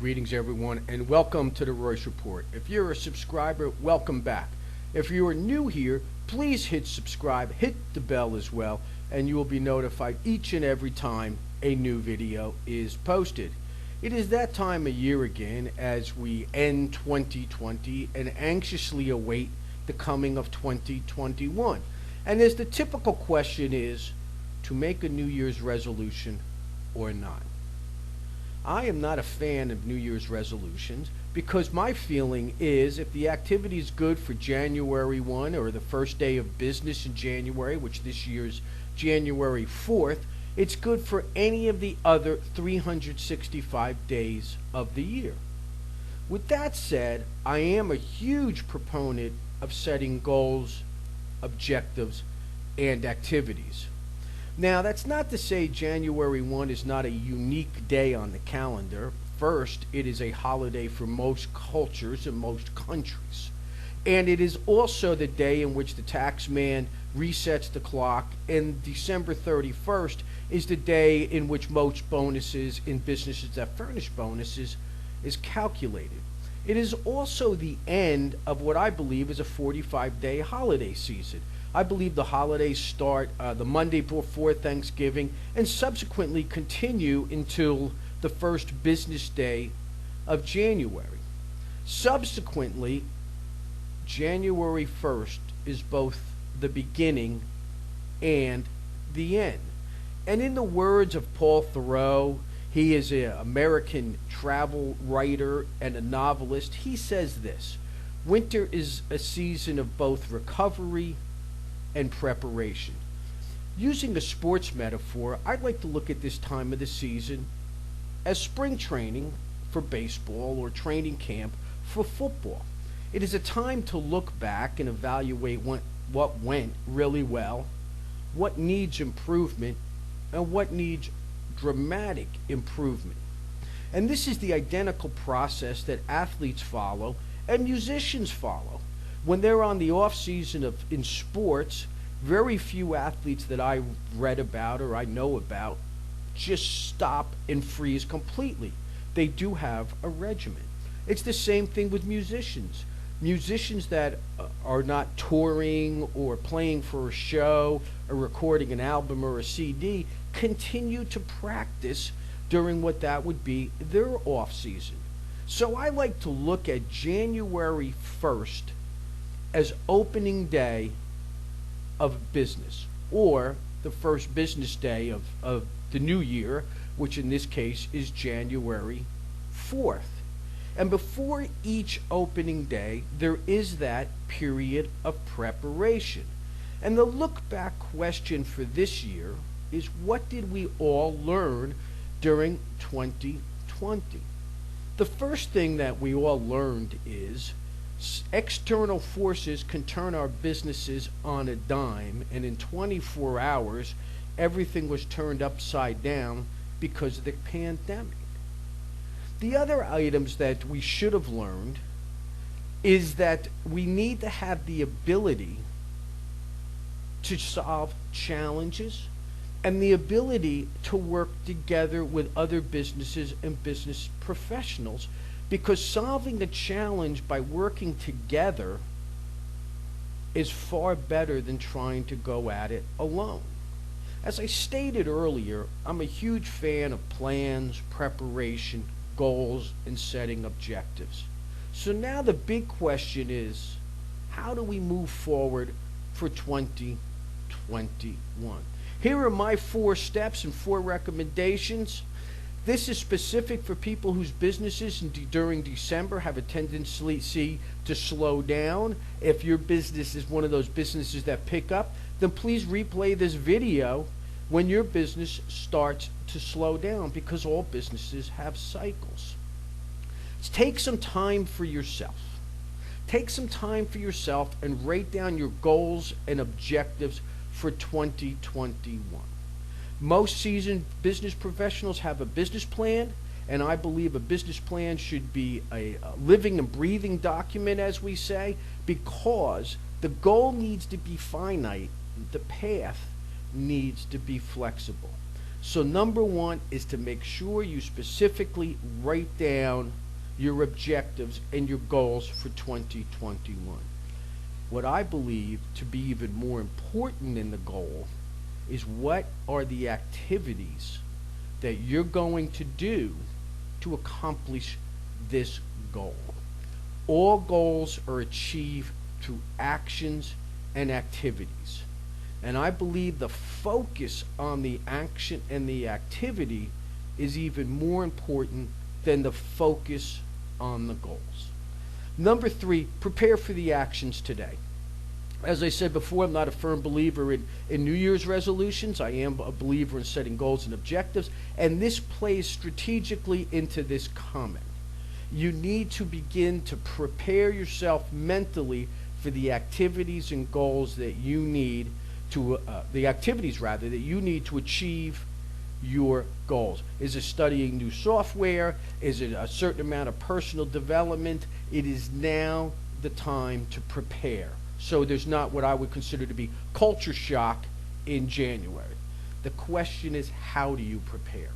Greetings, everyone, and welcome to the Royce Report. If you're a subscriber, welcome back. If you are new here, please hit subscribe, hit the bell as well, and you will be notified each and every time a new video is posted. It is that time of year again as we end 2020 and anxiously await the coming of 2021. And as the typical question is, to make a New Year's resolution or not. I am not a fan of New Year's resolutions because my feeling is if the activity is good for January 1 or the first day of business in January, which this year's January 4th, it's good for any of the other 365 days of the year. With that said, I am a huge proponent of setting goals, objectives, and activities. Now, that's not to say January 1 is not a unique day on the calendar. First, it is a holiday for most cultures and most countries. And it is also the day in which the tax man resets the clock, and December 31st is the day in which most bonuses in businesses that furnish bonuses is calculated. It is also the end of what I believe is a 45-day holiday season. I believe the holidays start the Monday before Thanksgiving and subsequently continue until the first business day of January. Subsequently, January 1st is both the beginning and the end. And in the words of Paul Thoreau, he is an American travel writer and a novelist, he says this: winter is a season of both recovery and preparation. Using a sports metaphor, I'd like to look at this time of the season as spring training for baseball or training camp for football. It is a time to look back and evaluate what went really well, what needs improvement, and what needs dramatic improvement. And this is the identical process that athletes follow and musicians follow. When they're on the off season in sports, very few athletes that I read about or I know about just stop and freeze completely. They do have a regimen. It's the same thing with musicians. Musicians that are not touring or playing for a show or recording an album or a CD continue to practice during what that would be their off season. So I like to look at January 1st as opening day of business, or the first business day of the new year, which in this case is January 4th. And before each opening day, there is that period of preparation. And the look back question for this year is, what did we all learn during 2020? The first thing that we all learned is external forces can turn our businesses on a dime, and in 24 hours, everything was turned upside down because of the pandemic. The other items that we should have learned is that we need to have the ability to solve challenges and the ability to work together with other businesses and business professionals, because solving a challenge by working together is far better than trying to go at it alone. As I stated earlier, I'm a huge fan of plans, preparation, goals, and setting objectives. So now the big question is, how do we move forward for 2021? Here are my 4 steps and 4 recommendations. This is specific for people whose businesses during December have a tendency to slow down. If your business is one of those businesses that pick up, then please replay this video when your business starts to slow down, because all businesses have cycles. Take some time for yourself. Take some time for yourself and write down your goals and objectives for 2021. Most seasoned business professionals have a business plan, and I believe a business plan should be a living and breathing document, as we say, because the goal needs to be finite, the path needs to be flexible. So number one is to make sure you specifically write down your objectives and your goals for 2021. What I believe to be even more important than the goal is what are the activities that you're going to do to accomplish this goal. All goals are achieved through actions and activities. And I believe the focus on the action and the activity is even more important than the focus on the goals. Number three, prepare for the actions today. As I said before, I'm not a firm believer in New Year's resolutions. I am a believer in setting goals and objectives, and this plays strategically into this comment. You need to begin to prepare yourself mentally for the activities and goals that you need to, that you need to achieve your goals. Is it studying new software? Is it a certain amount of personal development? It is now the time to prepare. So there's not what I would consider to be culture shock in January. The question is, how do you prepare?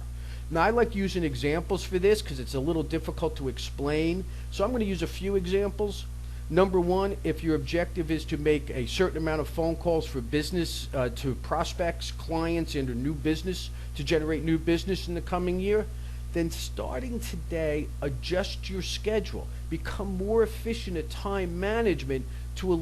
Now, I like using examples for this because it's a little difficult to explain. So I'm going to use a few examples. Number one, if your objective is to make a certain amount of phone calls for business, to prospects, clients, and new business, to generate new business in the coming year, then starting today, adjust your schedule. Become more efficient at time management to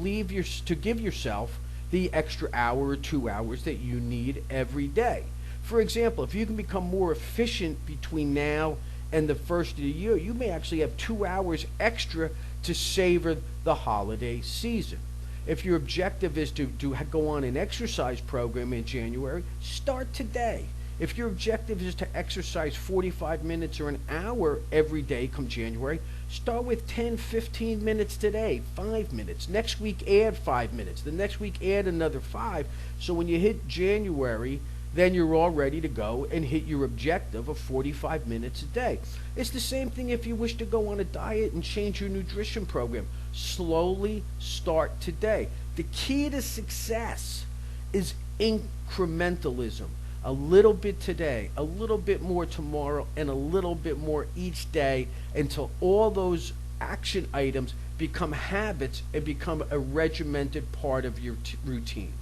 give yourself the extra hour or 2 hours that you need every day. For example, if you can become more efficient between now and the first of the year, you may actually have 2 hours extra to savor the holiday season. If your objective is to go on an exercise program in January, start today. If your objective is to exercise 45 minutes or an hour every day come January, start with 10, 15 minutes today, 5 minutes. Next week, add 5 minutes. The next week, add another 5. So when you hit January, then you're all ready to go and hit your objective of 45 minutes a day. It's the same thing if you wish to go on a diet and change your nutrition program. Slowly start today. The key to success is incrementalism. A little bit today, a little bit more tomorrow, and a little bit more each day until all those action items become habits and become a regimented part of your routine.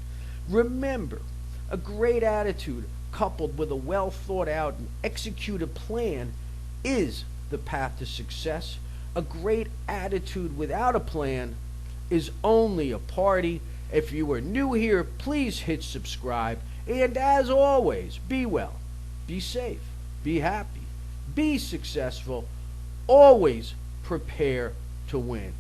Remember, a great attitude coupled with a well thought out and executed plan is the path to success. A great attitude without a plan is only a party. If you are new here, please hit subscribe. And as always, be well, be safe, be happy, be successful. Always prepare to win.